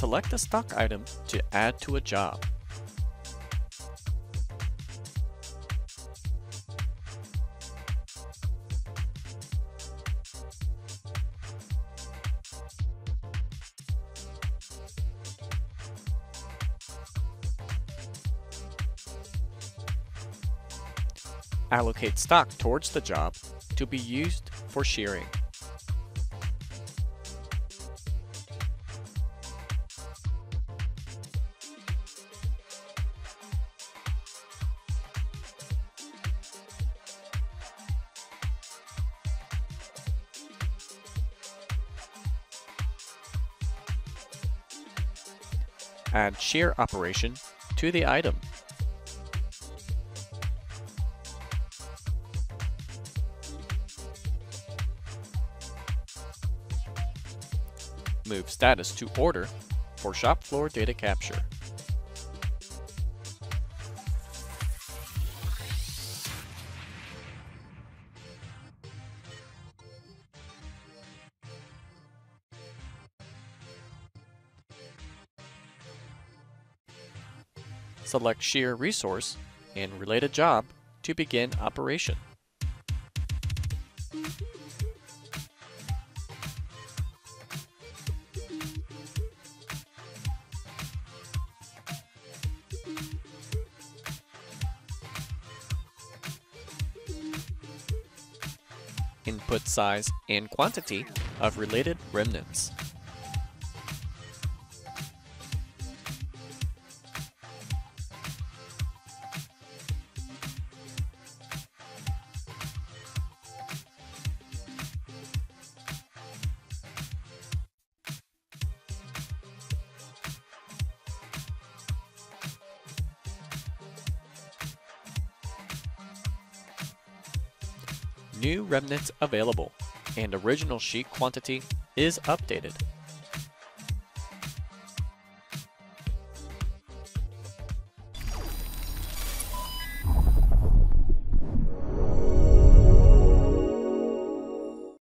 select a stock item to add to a job. Allocate stock towards the job to be used for shearing. Add shear operation to the item. Move status to order for shop floor data capture. Select Shear Resource and Related Job to begin operation. Input size and quantity of related remnants. New remnants available, and original sheet quantity is updated.